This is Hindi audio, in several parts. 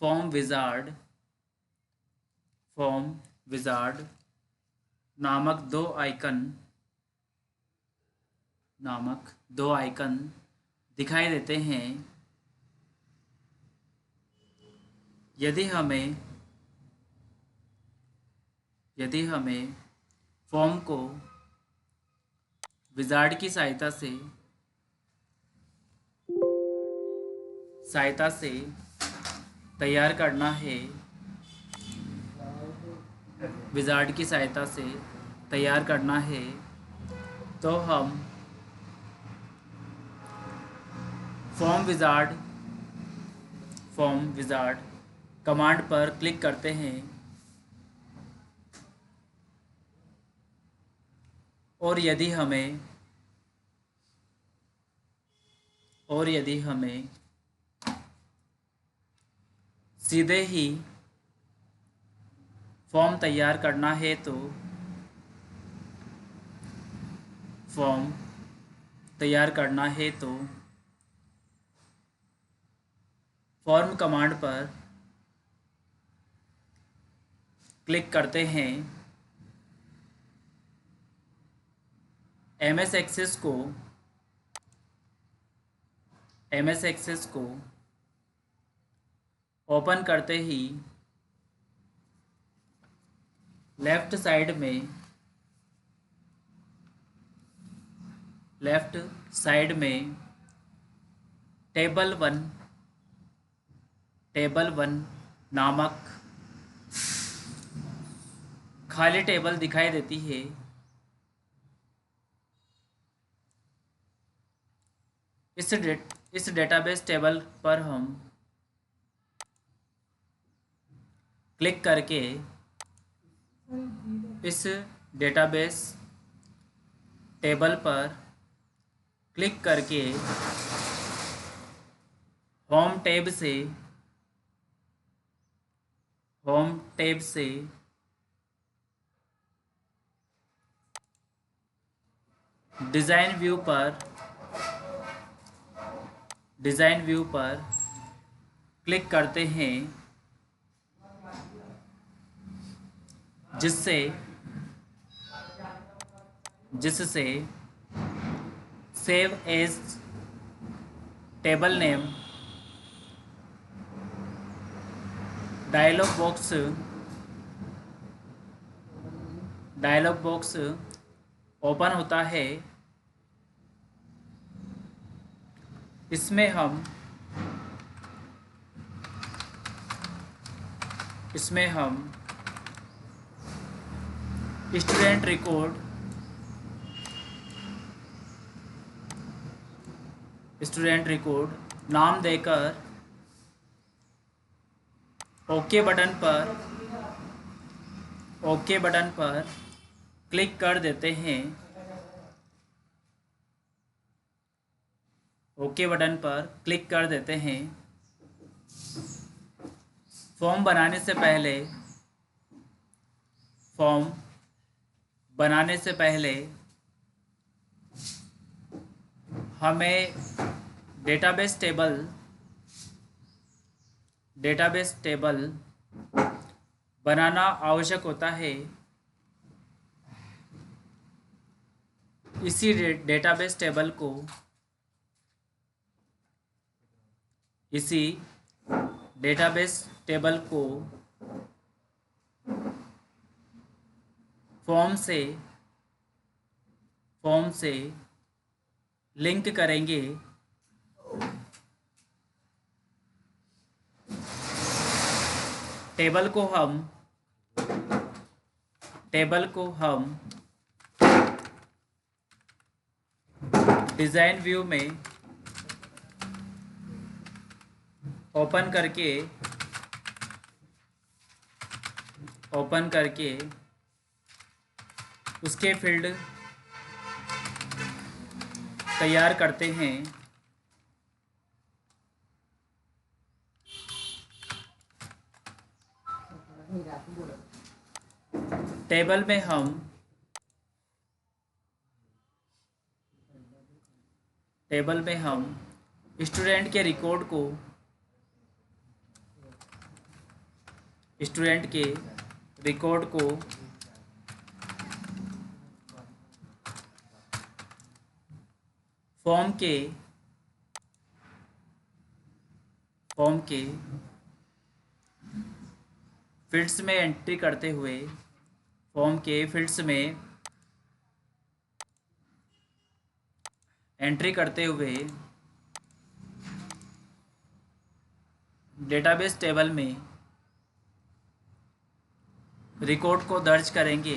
फॉर्म विजार्ड नामक दो आइकन दिखाई देते हैं। यदि हमें फॉर्म को विजार्ड की सहायता से तैयार करना है, विजार्ड की सहायता से तैयार करना है, तो हम फॉर्म विजार्ड कमांड पर क्लिक करते हैं और यदि हमें सीधे ही फॉर्म तैयार करना है तो फॉर्म कमांड पर क्लिक करते हैं। एमएस एक्सेस को ओपन करते ही लेफ्ट साइड में टेबल वन नामक खाली टेबल दिखाई देती है। इस डेटाबेस टेबल पर हम क्लिक करके इस डेटाबेस टेबल पर क्लिक करके होम टैब से डिज़ाइन व्यू पर क्लिक करते हैं, जिससे save as table name dialog box open होता है। इसमें हम स्टूडेंट रिकॉर्ड नाम देकर ओके बटन पर क्लिक कर देते हैं। ओके बटन पर क्लिक कर देते हैं। फॉर्म बनाने से पहले हमें डेटाबेस टेबल बनाना आवश्यक होता है। इसी डेटाबेस टेबल को फॉर्म से लिंक करेंगे। टेबल को हम डिज़ाइन व्यू में ओपन करके उसके फील्ड तैयार करते हैं। टेबल में हम स्टूडेंट के रिकॉर्ड को स्टूडेंट के रिकॉर्ड को फॉर्म के फील्ड्स में एंट्री करते हुए फॉर्म के फील्ड्स में एंट्री करते हुए डेटाबेस टेबल में रिकॉर्ड को दर्ज करेंगे।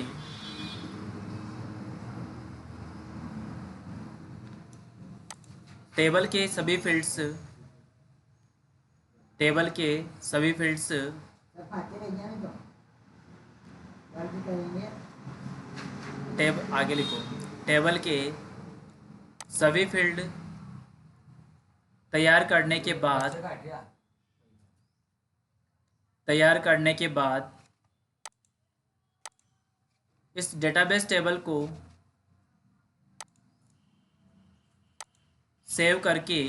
टेबल के सभी फील्ड्स आगे लिखो। टेबल के सभी फील्ड तैयार करने के बाद इस डेटाबेस टेबल को सेव करके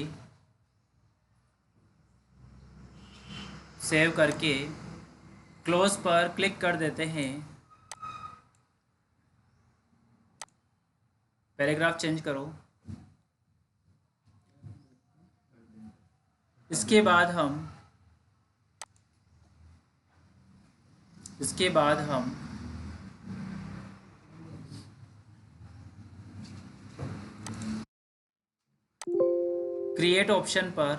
क्लोज पर क्लिक कर देते हैं। पैराग्राफ चेंज करो। इसके बाद हम क्रिएट ऑप्शन पर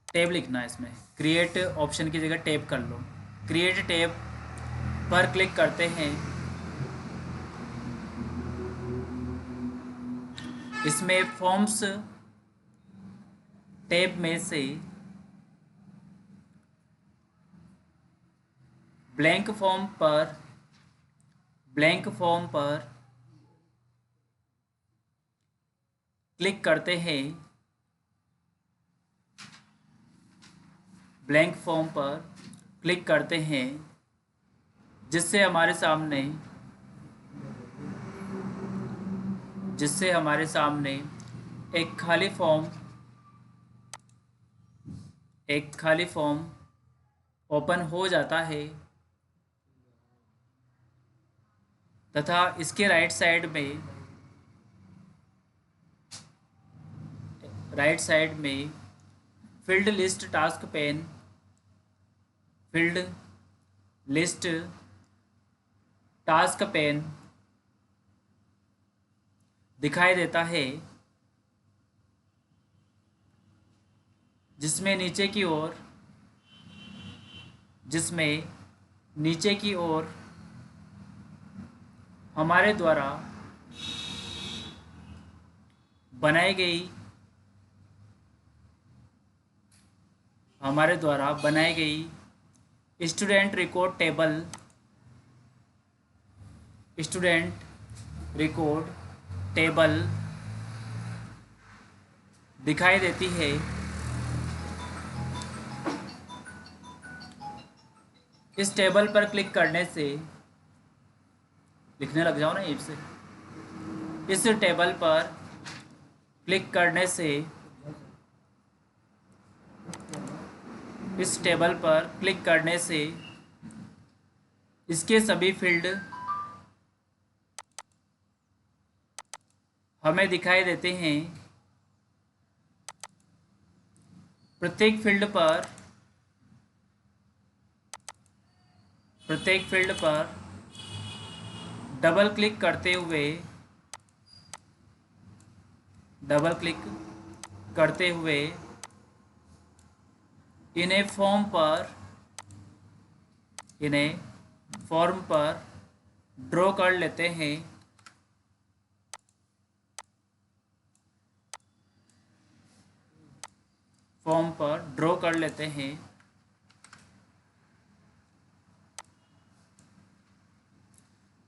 टैब लिखना है। इसमें क्रिएट ऑप्शन की जगह टैब कर लो। क्रिएट टैब पर क्लिक करते हैं। इसमें फॉर्म्स टैब में से ब्लैंक फॉर्म पर क्लिक करते हैं। ब्लैंक फॉर्म पर क्लिक करते हैं जिससे हमारे सामने एक खाली फॉर्म ओपन हो जाता है तथा इसके राइट साइड में फील्ड लिस्ट टास्क पेन दिखाई देता है, जिसमें नीचे की ओर हमारे द्वारा बनाई गई स्टूडेंट रिकॉर्ड टेबल दिखाई देती है। इस टेबल पर क्लिक करने से लिखने लग जाओ ना एक से। इस टेबल पर क्लिक करने से इसके सभी फील्ड हमें दिखाई देते हैं। प्रत्येक फील्ड पर डबल क्लिक करते हुए इन्हें फॉर्म पर ड्रॉ कर लेते हैं।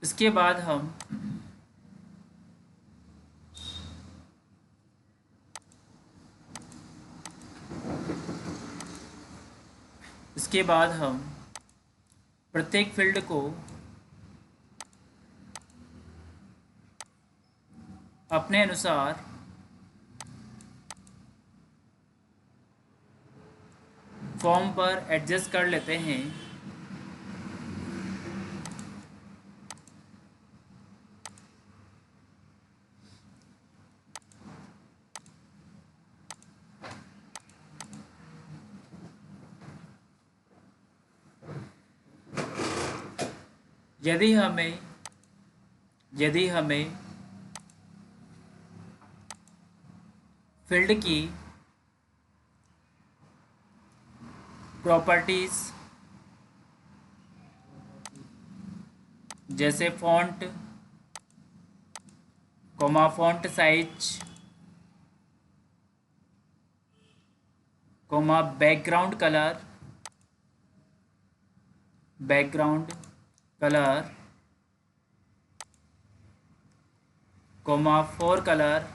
इसके बाद हम प्रत्येक फील्ड को अपने अनुसार फॉर्म पर एडजस्ट कर लेते हैं। यदि हमें फील्ड की प्रॉपर्टीज जैसे font, font size, background colour, four colour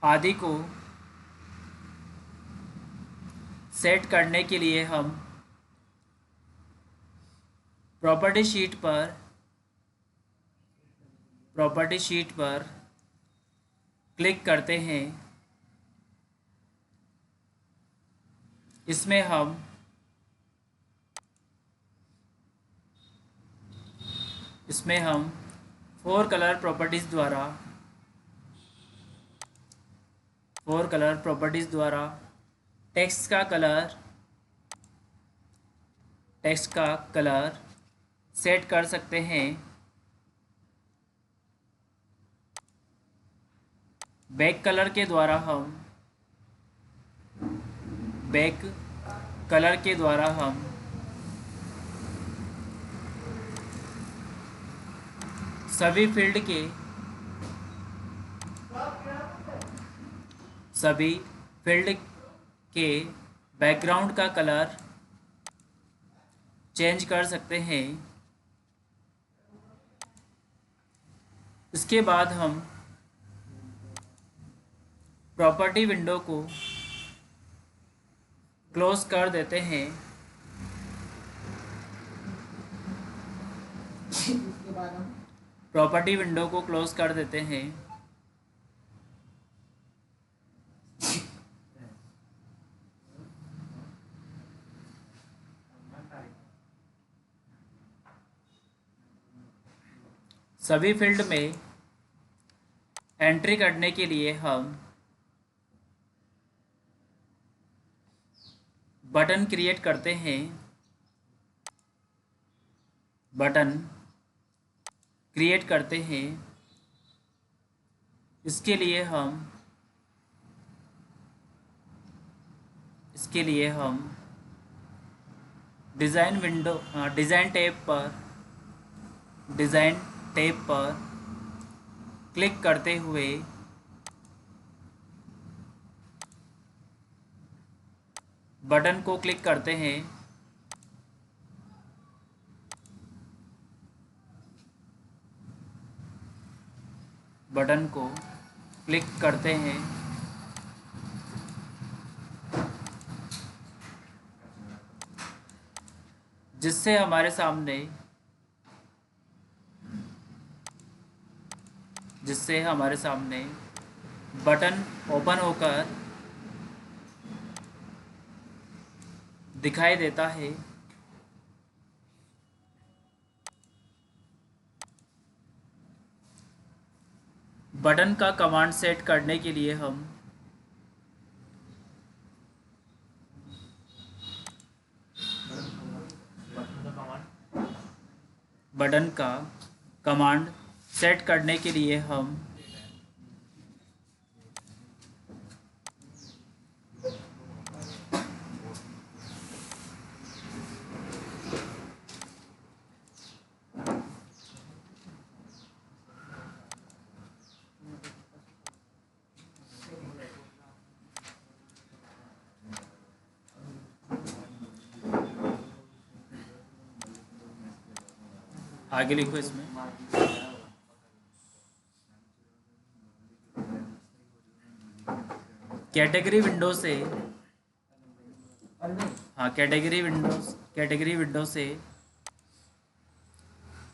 आदि को सेट करने के लिए हम प्रॉपर्टी शीट पर क्लिक करते हैं। इसमें हम फोर कलर प्रॉपर्टीज द्वारा टेक्स्ट का कलर सेट कर सकते हैं। बैक कलर के द्वारा हम सभी फील्ड के बैकग्राउंड का कलर चेंज कर सकते हैं। इसके बाद हम प्रॉपर्टी विंडो को क्लोज कर देते हैं। सभी फील्ड में एंट्री करने के लिए हम बटन क्रिएट करते हैं। इसके लिए हम डिज़ाइन टैब पर क्लिक करते हुए बटन को क्लिक करते हैं। जिससे हमारे सामने बटन ओपन होकर दिखाई देता है। बटन का कमांड सेट करने के लिए हम आगे लिखो इसमें कैटेगरी विंडो से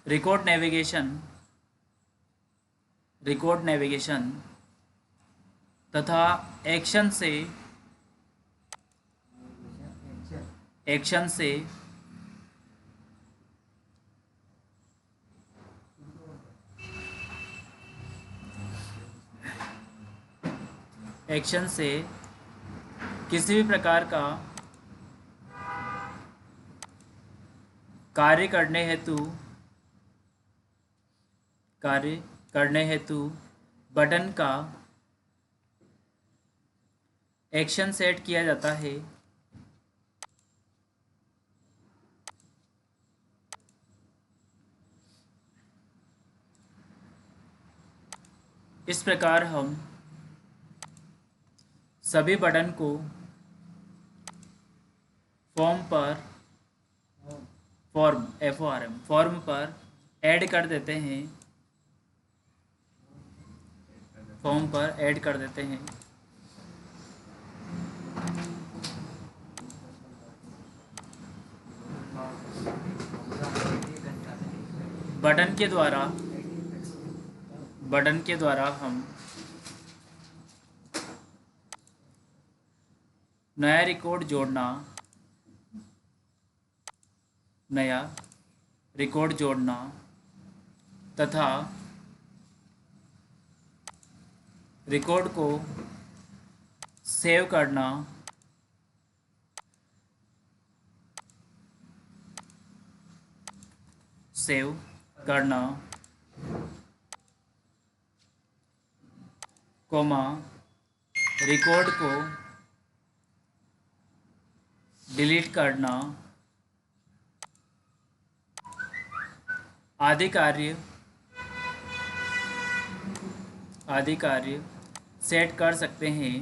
रिकॉर्ड नेविगेशन तथा एक्शन से एक्शन से किसी भी प्रकार का कार्य करने हेतु बटन का एक्शन सेट किया जाता है। इस प्रकार हम सभी बटन को फॉर्म पर ऐड कर देते हैं। बटन के द्वारा हम नया रिकॉर्ड जोड़ना तथा रिकॉर्ड को सेव करना रिकॉर्ड को डिलीट करना आदि कार्य सेट कर सकते हैं।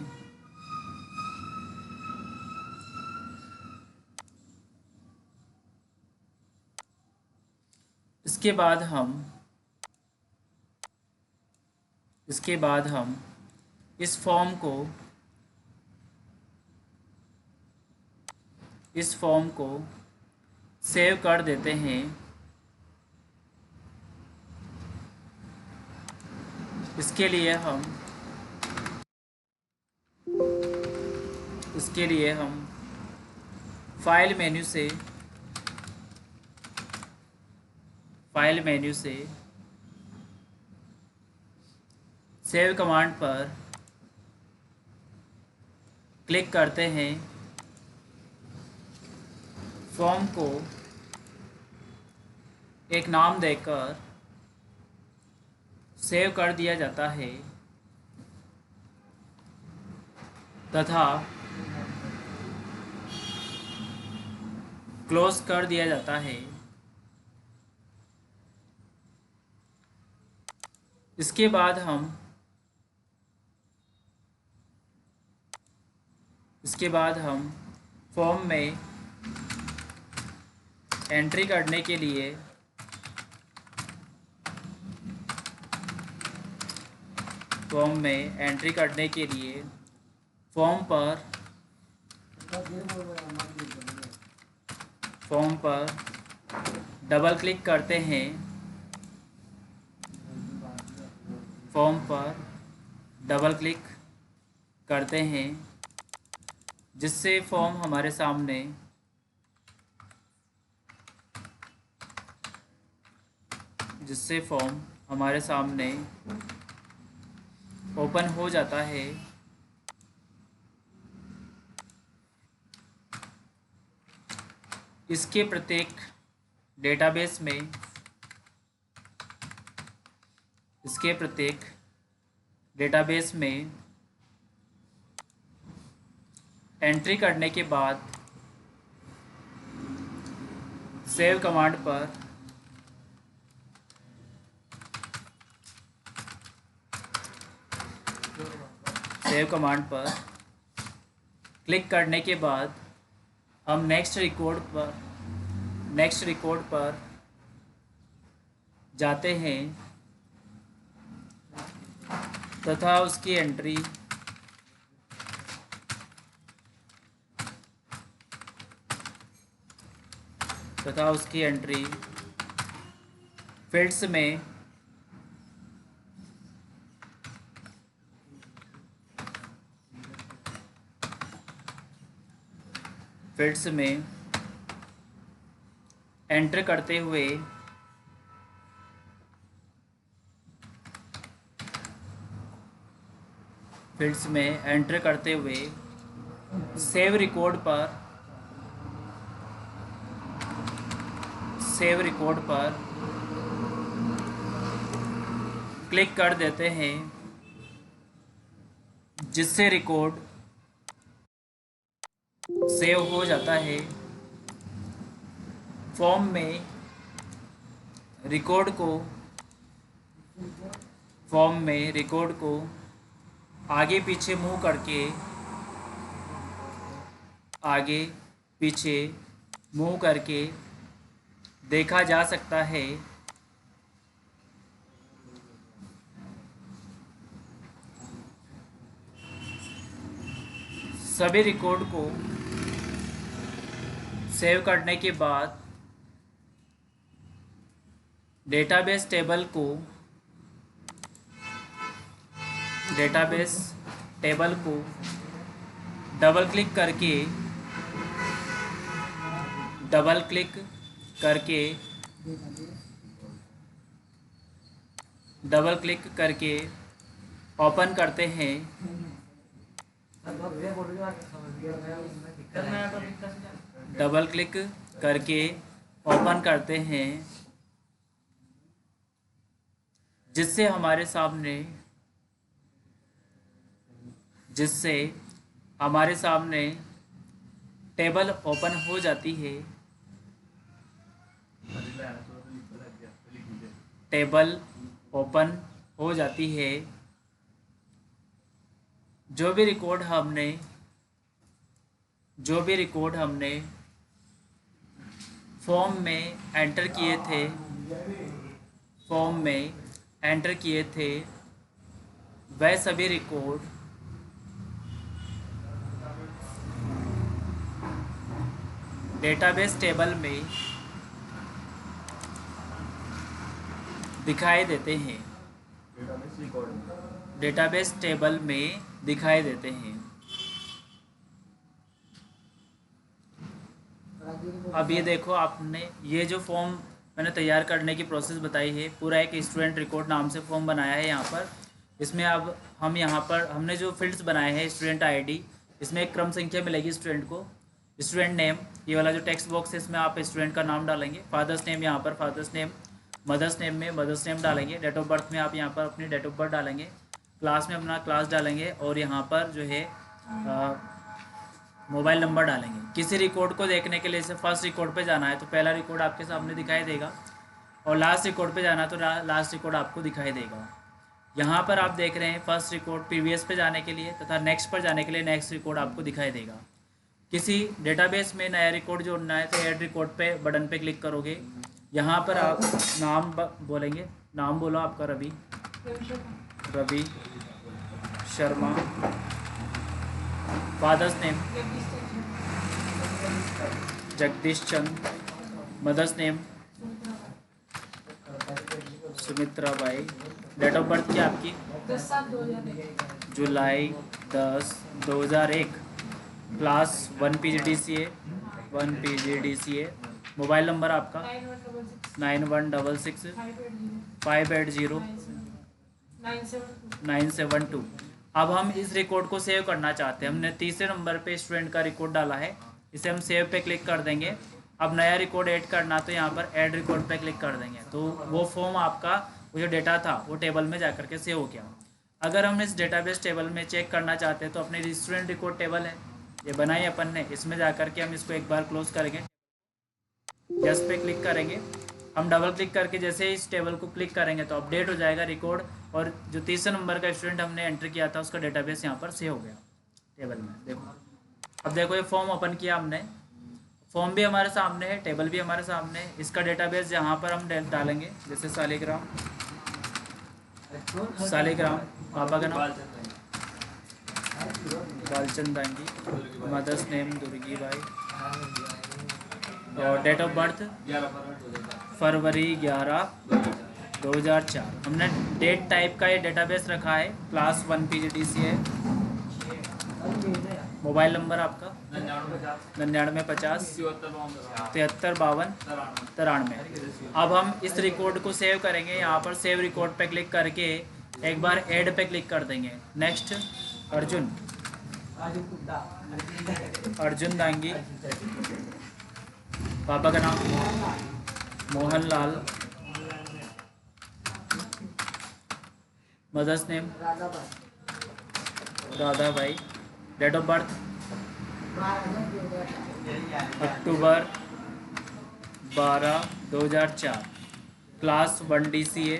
इसके बाद हम इस फॉर्म को सेव कर देते हैं। इसके लिए हम फाइल मेन्यू से सेव कमांड पर क्लिक करते हैं। फॉर्म को एक नाम देकर सेव कर दिया जाता है तथा क्लोज कर दिया जाता है। इसके बाद हम फॉर्म में एंट्री करने के लिए फॉर्म पर डबल क्लिक करते हैं। जिससे फॉर्म हमारे सामने ओपन हो जाता है। इसके प्रत्येक डेटाबेस में एंट्री करने के बाद सेव कमांड पर क्लिक करने के बाद हम नेक्स्ट रिकॉर्ड पर जाते हैं तथा उसकी एंट्री फील्ड्स में एंटर करते हुए फील्ड्स में एंटर करते हुए सेव रिकॉर्ड पर क्लिक कर देते हैं, जिससे रिकॉर्ड सेव हो जाता है। फॉर्म में रिकॉर्ड को आगे पीछे मूव करके देखा जा सकता है। सभी रिकॉर्ड को सेव करने के बाद डेटाबेस टेबल को डबल क्लिक करके ओपन करते हैं। डबल क्लिक करके ओपन करते हैं, जिससे हमारे सामने टेबल ओपन हो जाती है। जो भी रिकॉर्ड हमने फॉर्म में एंटर किए थे वह सभी रिकॉर्ड डेटाबेस टेबल में दिखाई देते हैं। अब ये देखो, आपने ये जो फॉर्म मैंने तैयार करने की प्रोसेस बताई है, पूरा एक स्टूडेंट रिकॉर्ड नाम से फॉर्म बनाया है यहाँ पर। इसमें अब हम यहाँ पर हमने जो फील्ड्स बनाए हैं, स्टूडेंट आईडी, इसमें एक क्रम संख्या मिलेगी स्टूडेंट को। स्टूडेंट नेम, ये वाला जो टेक्स्ट बॉक्स है, इसमें आप स्टूडेंट का नाम डालेंगे। फादर्स नेम, यहाँ पर फादर्स नेम, मदर्स नेम में मदर्स नेम डालेंगे। डेट ऑफ बर्थ में आप यहाँ पर अपनी डेट ऑफ बर्थ डालेंगे। क्लास में अपना क्लास डालेंगे और यहाँ पर जो है मोबाइल नंबर डालेंगे। किसी रिकॉर्ड को देखने के लिए, जैसे फर्स्ट रिकॉर्ड पे जाना है तो पहला रिकॉर्ड आपके सामने दिखाई देगा, और लास्ट रिकॉर्ड पे जाना है तो लास्ट रिकॉर्ड आपको दिखाई देगा। यहाँ पर आप देख रहे हैं फर्स्ट रिकॉर्ड प्रीवियस पे जाने के लिए तथा नेक्स्ट पर जाने के लिए नेक्स्ट रिकॉर्ड आपको दिखाई देगा। किसी डेटाबेस में नया रिकॉर्ड जोड़ना है तो ऐड रिकॉर्ड पे बटन पे क्लिक करोगे। यहाँ पर आप नाम बोलेंगे, नाम बोलो आपका Ravi Sharma. Father's name Jagdish Chand. Mother's name Sumitra Bai. Date of birth क्या आपकी? 10/7/2001। जुलाई 10/2001। Class 1 PGDCA। मोबाइल नंबर आपका 9166-580-972। अब हम इस रिकॉर्ड को सेव करना चाहते हैं। हमने तीसरे नंबर पे स्टूडेंट का रिकॉर्ड डाला है, इसे हम सेव पे क्लिक कर देंगे। अब नया रिकॉर्ड ऐड करना तो यहाँ पर ऐड रिकॉर्ड पे क्लिक कर देंगे, तो वो फॉर्म आपका, वो जो डेटा था वो टेबल में जा करके सेव हो गया। अगर हम इस डेटाबेस टेबल में चेक करना चाहते हैं तो अपने स्टूडेंट रिकॉर्ड टेबल है, ये बनाई अपन ने, इसमें जा करके हम इसको एक बार क्लोज करेंगे। यस पे क्लिक करेंगे। हम डबल क्लिक करके जैसे इस टेबल को क्लिक करेंगे तो अपडेट हो जाएगा रिकॉर्ड, और जो तीसरे नंबर का स्टूडेंट हमने एंटर किया था उसका डेटाबेस यहाँ पर सेव हो गया टेबल में। देखो, अब देखो ये फॉर्म ओपन किया हमने, फॉर्म भी हमारे सामने है, टेबल भी हमारे सामने है। इसका डेटाबेस यहाँ पर हम डालेंगे, जैसे सालिग्राम, पापा का नाम बालचंद दांगी, मदर्स नेम दुर्गी बाई, और डेट ऑफ बर्थ फरवरी 11/2004। हमने डेट टाइप का ये डेटाबेस रखा है, क्लास 1 PGDCA। मोबाइल नंबर आपका 9950 7352 अब हम इस रिकॉर्ड को सेव करेंगे। यहाँ पर सेव रिकॉर्ड पे क्लिक करके एक बार ऐड पे क्लिक कर देंगे। नेक्स्ट अर्जुन दांगी, पापा का नाम Mohanlal, mother's name Radha Bhai, date of birth October 12 2004, class 1 DCA।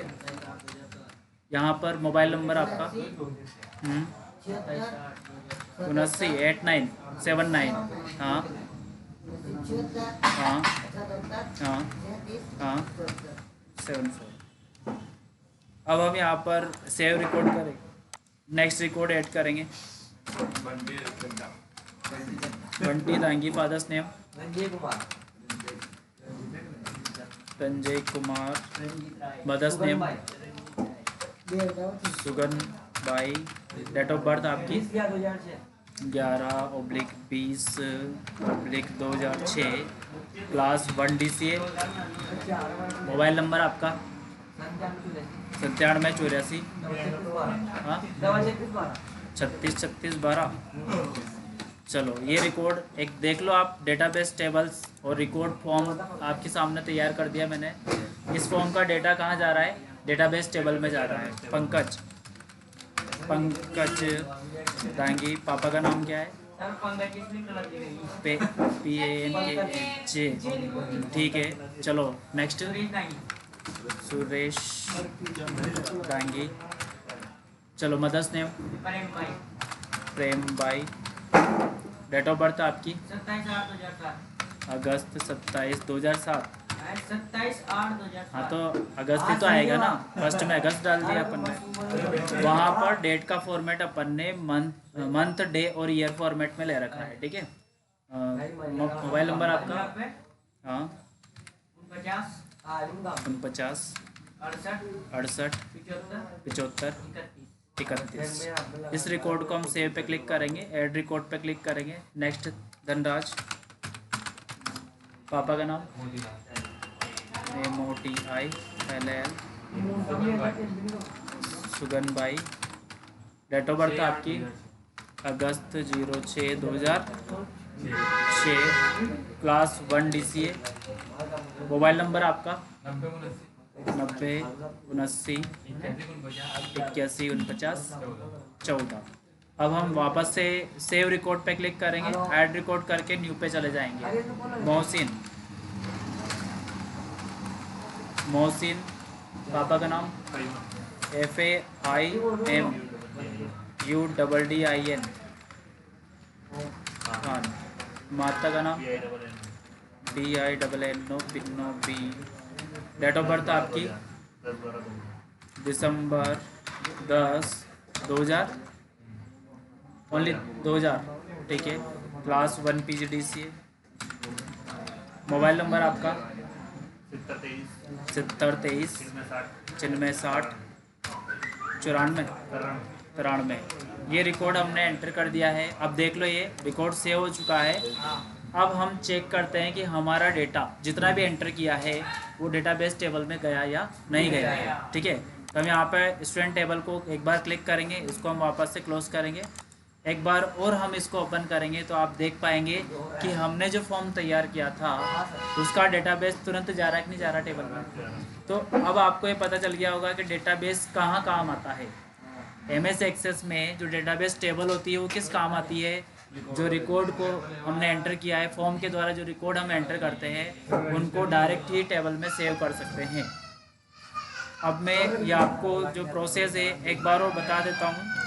यहाँ पर मोबाइल नंबर आपका 798979। हाँ हाँ हाँ हाँ 74। अब हम यहाँ पर सेव रिकॉर्ड करें, नेक्स्ट रिकॉर्ड ऐड करेंगे। Bunty Dangi, father's name Sanjay Kumar, mother's name Sugan Bai, date of birth आपकी 11/20/2006, क्लास 1 DCA। मोबाइल नंबर आपका 9784 हाँ 363612। चलो ये रिकॉर्ड एक देख लो आप। डेटाबेस टेबल्स और रिकॉर्ड फॉर्म आपके सामने तैयार कर दिया मैंने। इस फॉर्म का डेटा कहाँ जा रहा है? डेटाबेस टेबल में जा रहा है। पंकज दांगी, पापा का नाम क्या है? PANKJ। ठीक है, चलो नेक्स्ट सुरेश दांगी। चलो mother's name Prem Bai, date of birth आपकी 27/8/2007, अगस्त 27/2007। हाँ तो अगस्त ही तो आएगा ना, फर्स्ट में अगस्त डाल दिया अपन ने। वहाँ पर डेट का फॉर्मेट अपन ने मंथ डे और ईयर फॉर्मेट में ले रखा है। ठीक है, मोबाइल नंबर आपका हाँ 49 68 75 31। इस रिकॉर्ड को हम सेव पे क्लिक करेंगे, ऐड रिकॉर्ड पे क्लिक करेंगे। नेक्स्ट धनराज, पापा का नाम MOTILL, Sugan Bai, date of birth आपकी अगस्त 06/2006, क्लास 1 DCA। मोबाइल नंबर आपका 90 79 81 49 14। अब हम वापस से सेव रिकॉर्ड पे क्लिक करेंगे, ऐड रिकॉर्ड करके न्यू पे चले जाएंगे। मोहसिन, पापा का नाम FAIMUDDIN खान, माता का नाम DINNO पिन्नो B, डेट ऑफ बर्थ आपकी दिसंबर 10 2000 ओनली 2000। ठीक है, क्लास 1 PGDCA। मोबाइल नंबर आपका 7023 60 94। ये रिकॉर्ड हमने एंटर कर दिया है। अब देख लो ये रिकॉर्ड सेव हो चुका है। अब हम चेक करते हैं कि हमारा डेटा जितना भी एंटर किया है वो डेटाबेस टेबल में गया या नहीं गया है। ठीक है, तो हम यहाँ पे स्टूडेंट टेबल को एक बार क्लिक करेंगे, इसको हम वापस से क्लोज करेंगे, एक बार और हम इसको ओपन करेंगे तो आप देख पाएंगे कि हमने जो फॉर्म तैयार किया था उसका डेटाबेस तुरंत जा रहा है कि नहीं जा रहा टेबल में। तो अब आपको ये पता चल गया होगा कि डेटाबेस कहाँ काम आता है। MS एक्सेस में जो डेटाबेस टेबल होती है वो किस काम आती है? जो रिकॉर्ड को हमने एंटर किया है, फॉर्म के द्वारा जो रिकॉर्ड हम एंटर करते हैं उनको डायरेक्ट ही टेबल में सेव कर सकते हैं। अब मैं ये आपको जो प्रोसेस है एक बार और बता देता हूँ।